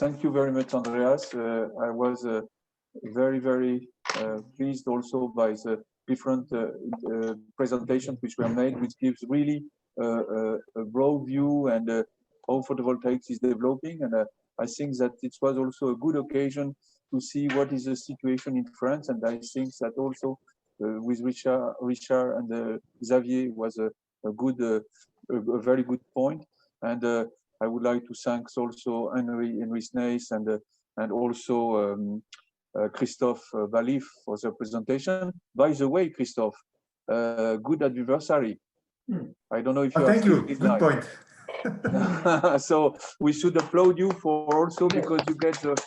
Thank you very much, Andreas. I was very pleased also by the different presentations which were made, which gives really a broad view and how photovoltaics is developing. And I think that it was also a good occasion to see what is the situation in France. And I think that also with Richard and Xavier was a very good point. And I would like to thank also Henry Snace and also Christophe Balif for the presentation. By the way, Christophe, good anniversary. I don't know if you thank you. Good point. So we should applaud you for also because you get the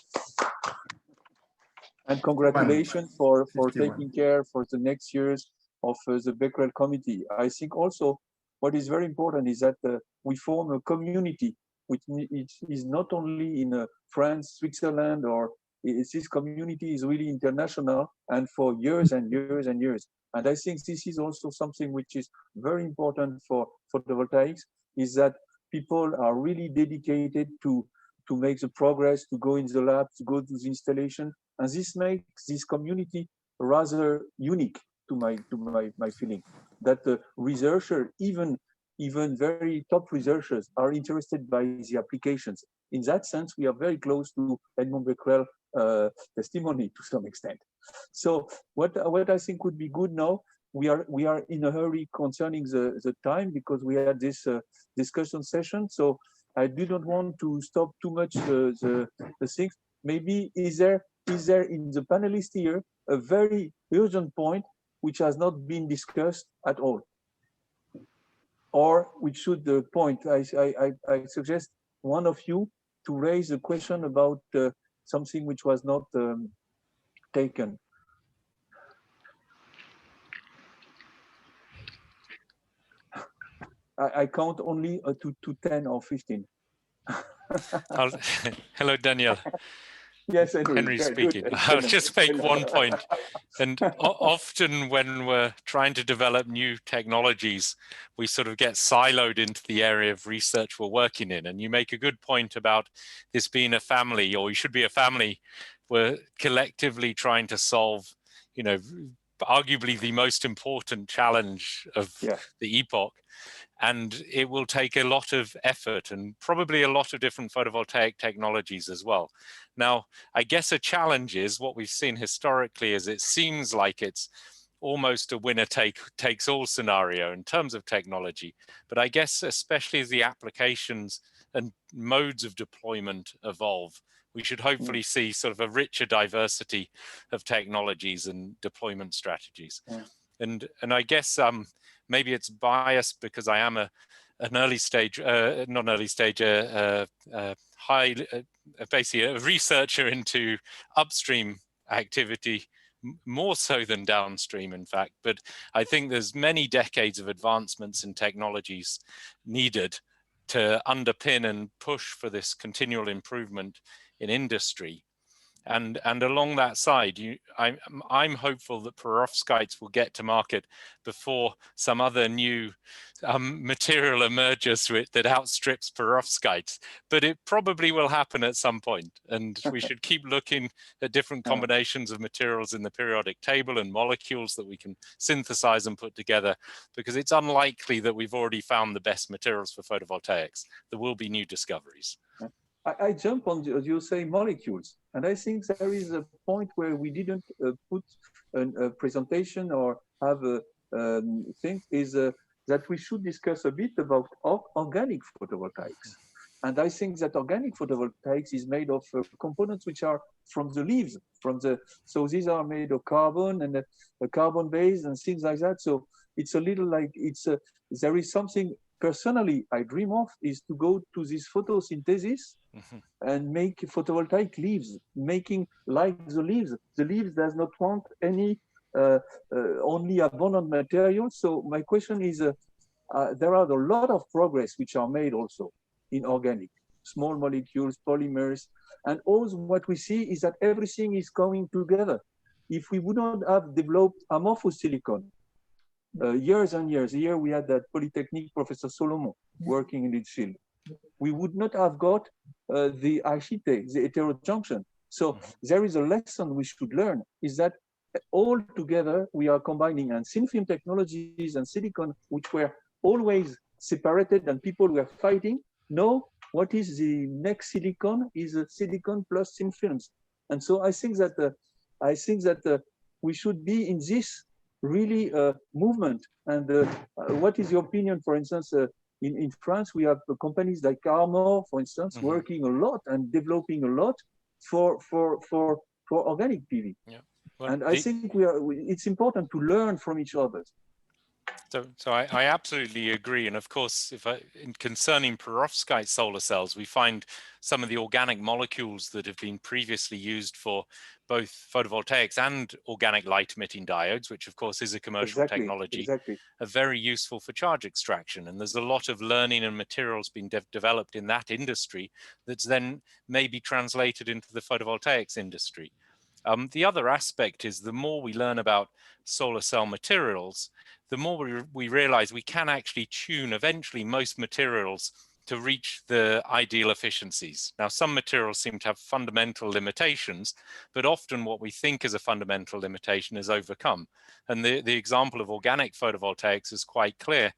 and congratulations for taking care for the next years of the Becquerel committee. I think also what is very important is that we form a community which is not only in France, Switzerland, or this community is really international and for years and years and years. And I think this is also something which is very important for photovoltaics, is that people are really dedicated to make the progress, to go in the lab, to go to the installation. And this makes this community rather unique to my feeling, that the researchers, even very top researchers, are interested by the applications. In that sense, we are very close to Edmond Becquerel testimony to some extent. So what I think would be good now, we are in a hurry concerning the time because we had this discussion session. So I do not want to stop too much the things. Maybe is there in the panelists here a very urgent point which has not been discussed at all, or which should the point? I suggest one of you to raise a question about something which was not taken. I count only to 10 or 15. Hello, Daniel. Yes, Henry speaking. I'll just make one point. And often when we're trying to develop new technologies, we sort of get siloed into the area of research we're working in. And you make a good point about this being a family, or you should be a family. We're collectively trying to solve, arguably the most important challenge of the epoch. And it will take a lot of effort and probably a lot of different photovoltaic technologies as well. Now, I guess a challenge is what we've seen historically is it seems like it's almost a winner takes all scenario in terms of technology. But I guess especially as the applications and modes of deployment evolve, we should hopefully see sort of a richer diversity of technologies and deployment strategies. And I guess maybe it's biased because I am basically a researcher into upstream activity, more so than downstream, in fact. But I think there's many decades of advancements in technologies needed to underpin and push for this continual improvement in industry. And along that side, I'm hopeful that perovskites will get to market before some other new material emerges that outstrips perovskites. But it probably will happen at some point. And we should keep looking at different combinations of materials in the periodic table and molecules that we can synthesize and put together, because it's unlikely that we've already found the best materials for photovoltaics. There will be new discoveries. I jump on, as you say, molecules. And I think there is a point where we didn't put a presentation or have a thing, is that we should discuss a bit about organic photovoltaics. And I think that organic photovoltaics is made of components which are from the leaves, so these are made of carbon and carbon base and things like that. So it's a little like, there is something personally I dream of, is to go to this photosynthesis and make photovoltaic leaves, making like the leaves. The leaves does not want any only abundant material. So my question is, there are a lot of progress which are made also in organic, small molecules, polymers, and all what we see is that everything is coming together. If we would not have developed amorphous silicon, years and years. Here we had that Polytechnique Professor Solomon working in this field. we would not have got the architect, the heterojunction. So there is a lesson we should learn, is that all together we are combining, and thin film technologies and silicon, which were always separated and people were fighting. No, what is the next silicon is a silicon plus thin films. And so I think that we should be in this really movement. And what is your opinion, for instance, in France, we have companies like Armor, for instance, working a lot and developing a lot for organic PV. Yeah. Well, and I think it's important to learn from each other. So I absolutely agree. And of course, concerning perovskite solar cells, we find some of the organic molecules that have been previously used for both photovoltaics and organic light emitting diodes, which of course is a commercial technology, are very useful for charge extraction. And there's a lot of learning and materials being developed in that industry that's then maybe translated into the photovoltaics industry. The other aspect is the more we learn about solar cell materials, the more we realize we can actually tune eventually most materials to reach the ideal efficiencies. Now, some materials seem to have fundamental limitations, but often what we think is a fundamental limitation is overcome. And the example of organic photovoltaics is quite clear.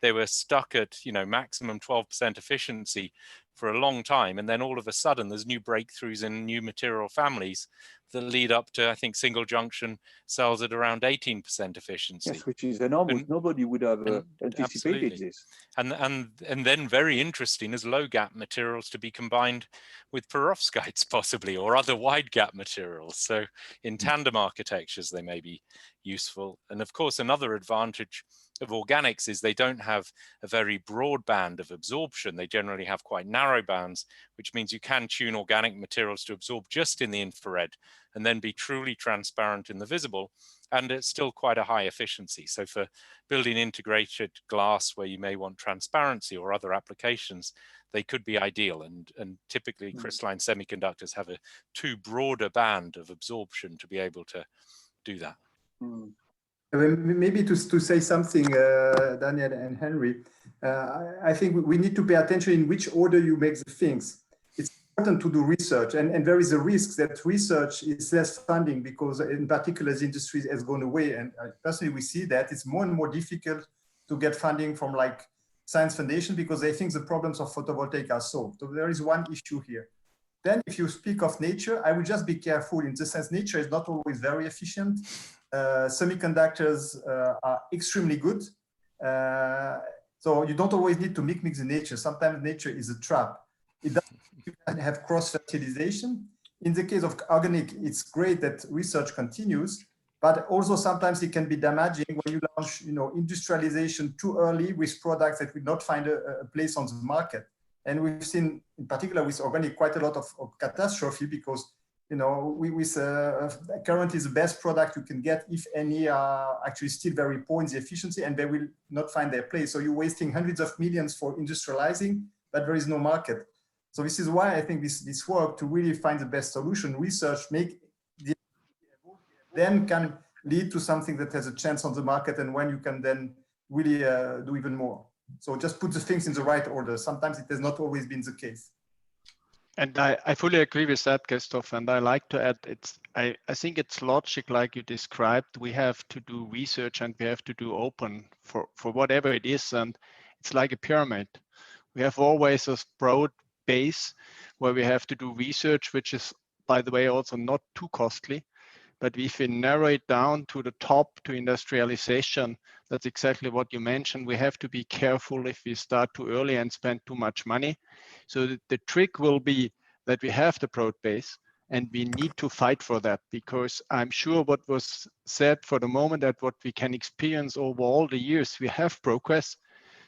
They were stuck at, maximum 12% efficiency for a long time. And then all of a sudden there's new breakthroughs in new material families that lead up to, I think, single junction cells at around 18% efficiency. Yes, which is enormous. Nobody would have anticipated this. And then very interesting is low gap materials to be combined with perovskites possibly, or other wide gap materials. So in tandem architectures, they may be useful. And of course, another advantage of organics is they don't have a very broad band of absorption. They generally have quite narrow bands, which means you can tune organic materials to absorb just in the infrared and then be truly transparent in the visible. And it's still quite a high efficiency. So for building integrated glass where you may want transparency or other applications, they could be ideal. And typically crystalline semiconductors have a too broad a band of absorption to be able to do that. Maybe to say something, Daniel and Henry, I think we need to pay attention in which order you make the things. It's important to do research, and there is a risk that research is less funding because in particular the industry has gone away, and personally we see that it's more and more difficult to get funding from like Science Foundation because they think the problems of photovoltaic are solved. So there is one issue here. Then if you speak of nature, I would just be careful in the sense nature is not always very efficient. Semiconductors are extremely good. So you don't always need to mix the nature. Sometimes nature is a trap. It doesn't have cross-fertilization. In the case of organic, it's great that research continues, but also sometimes it can be damaging when you launch industrialization too early with products that will not find a place on the market. And we've seen, in particular with organic, quite a lot of catastrophe because with currently the best product you can get, if any, are actually still very poor in the efficiency and they will not find their place. So you're wasting hundreds of millions for industrializing, but there is no market. So this is why I think this work to really find the best solution, research, then can lead to something that has a chance on the market and when you can then really do even more. So just put the things in the right order. Sometimes it has not always been the case. And I fully agree with that, Christoph. And I like to add, I think it's logic like you described. We have to do research and we have to do open for whatever it is. And it's like a pyramid. We have always a broad base where we have to do research, which is, by the way, also not too costly. But if we narrow it down to the top, to industrialization, that's exactly what you mentioned. We have to be careful if we start too early and spend too much money. So the trick will be that we have the broad base and we need to fight for that, because I'm sure what was said for the moment, that what we can experience over all the years, we have progress.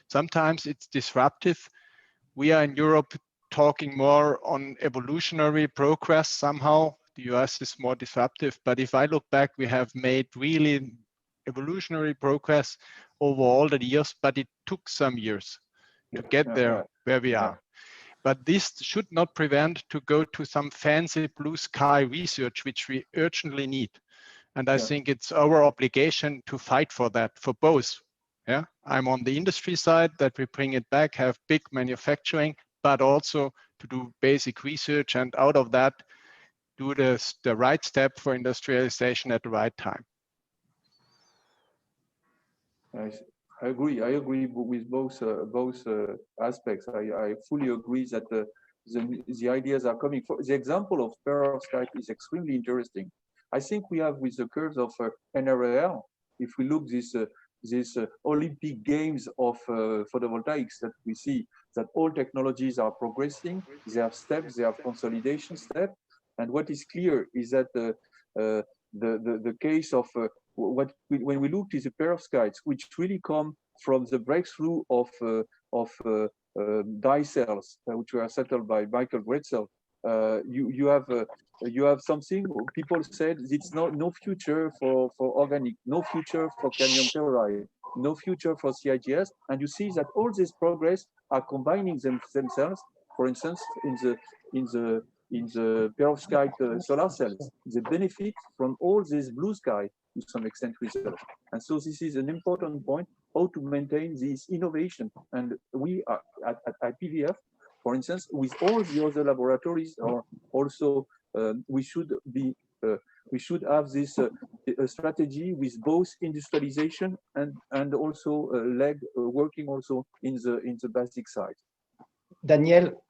Sometimes it's disruptive. We are in Europe talking more on evolutionary progress somehow. The US is more disruptive, but if I look back, we have made really evolutionary progress over all the years, but it took some years to get there where we are. But this should not prevent to go to some fancy blue sky research, which we urgently need. And I think it's our obligation to fight for that, for both Yeah, I'm on the industry side that we bring it back, have big manufacturing, but also to do basic research, and out of that, do the right step for industrialization at the right time. I agree. I agree with both aspects. I fully agree that the ideas are coming. For the example of perovskite is extremely interesting. I think we have with the curves of NRL. If we look this Olympic Games of photovoltaics, that we see that all technologies are progressing. They have steps. They have consolidation steps. And what is clear is that the case of when we looked at the perovskites, which really come from the breakthrough of dye cells, which were settled by Michael Gretzel, you have something. People said it's no future for organic, no future for cadmium telluride, no future for CIGS, and you see that all this progress are combining themselves. For instance, in the perovskite solar cells, they benefit from all this blue sky to some extent research. And so this is an important point, how to maintain this innovation. And we are at PVF, for instance, with all the other laboratories, or also we should have this strategy with both industrialization and also leg working also in the basic side. Daniel,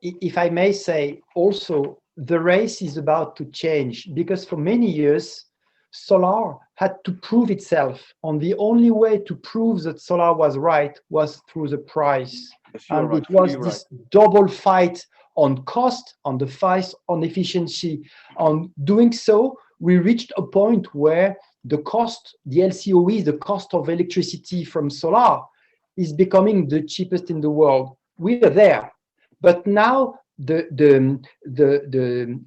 if I may say, also the race is about to change, because for many years solar had to prove itself, and the only way to prove that solar was right was through the price. And it was this double fight on cost, on the fight on efficiency. On doing so, we reached a point where the cost, the LCOE, the cost of electricity from solar, is becoming the cheapest in the world. We are there. But now the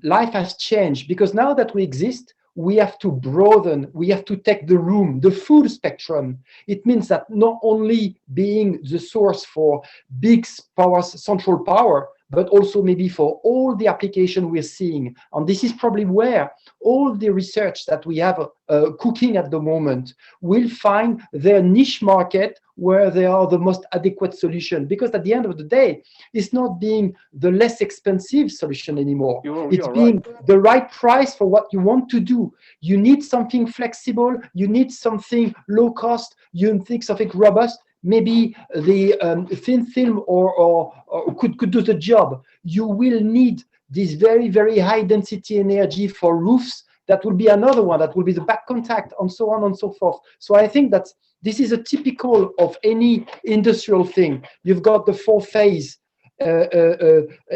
life has changed, because now that we exist, we have to broaden, we have to take the room, the full spectrum. It means that not only being the source for big power, central power, but also maybe for all the application we're seeing. And this is probably where all the research that we have cooking at the moment will find their niche market where they are the most adequate solution. Because at the end of the day, it's not being the less expensive solution anymore. It's being the right price for what you want to do. You need something flexible, you need something low cost, you need something robust. Maybe the thin film or could do the job. You will need this very, very high density energy for roofs. That will be another one, that will be the back contact, and so on and so forth. So I think that this is a typical of any industrial thing. You've got the 4-phase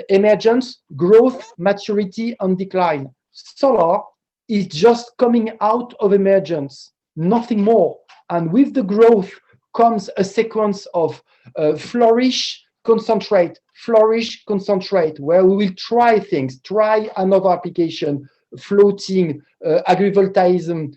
emergence, growth, maturity, and decline. Solar is just coming out of emergence, nothing more. And with the growth comes a sequence of flourish, concentrate, where we will try things, try another application, floating, agrivoltaicism,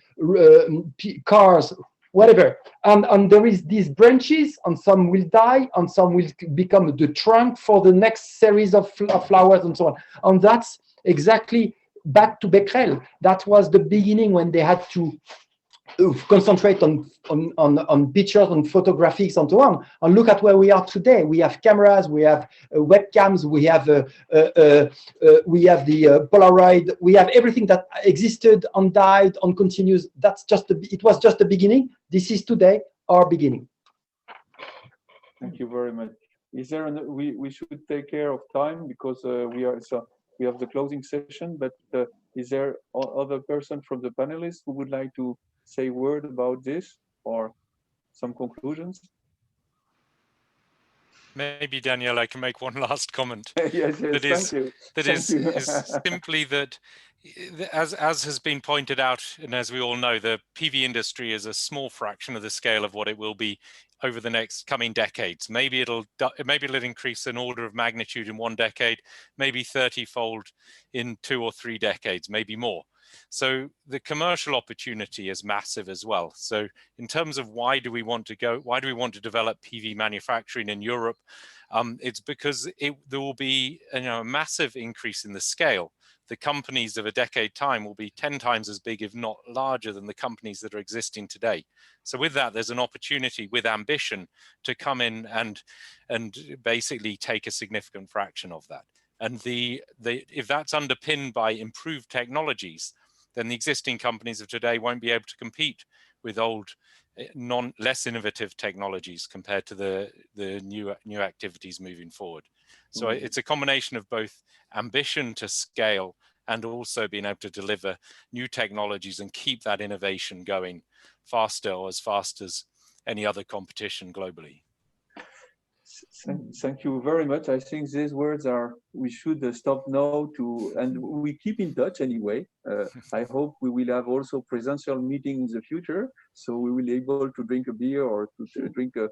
cars, whatever. And there is these branches, and some will die, and some will become the trunk for the next series of flowers and so on. And that's exactly back to Becquerel. That was the beginning, when they had to concentrate on pictures and photographics and so on. And look at where we are today. We have cameras, we have webcams, we have the Polaroid, we have everything that existed and died and continues. That's just it was just the beginning. This is today our beginning. Thank you very much. Is there we should take care of time, because we have the closing session. But is there other person from the panelists who would like to say a word about this, or some conclusions? Maybe, Daniel, I can make one last comment. Yes, thank you. That is simply that, as has been pointed out, and as we all know, the PV industry is a small fraction of the scale of what it will be over the next coming decades. Maybe it'll increase an order of magnitude in 1 decade, maybe 30-fold in 2 or 3 decades, maybe more. So the commercial opportunity is massive as well. So in terms of why do we want to develop PV manufacturing in Europe? It's because there will be a massive increase in the scale. the companies of a decade time will be 10 times as big, if not larger, than the companies that are existing today. So with that, there's an opportunity with ambition to come in and basically take a significant fraction of that. And if that's underpinned by improved technologies, then the existing companies of today won't be able to compete with old, less innovative technologies compared to the new activities moving forward. So it's a combination of both ambition to scale and also being able to deliver new technologies and keep that innovation going faster, or as fast as any other competition globally. Thank you very much. I think these words we should stop now and we keep in touch anyway. I hope we will have also presential meetings in the future, so we will be able to drink a beer or to drink a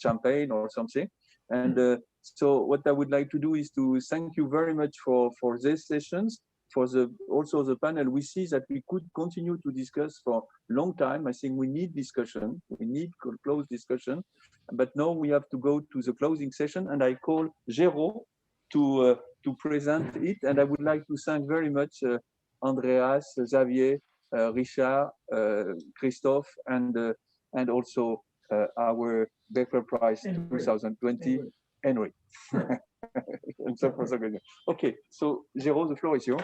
champagne or something. And so what I would like to do is to thank you very much for these sessions, for also the panel. We see that we could continue to discuss for a long time. I think we need discussion, we need close discussion, but now we have to go to the closing session, and I call Jérôme to present it. And I would like to thank very much Andreas, Xavier, Richard, Christophe, and also our Becquerel Prize 2020, Henry. Okay, so Jérôme, the floor is yours.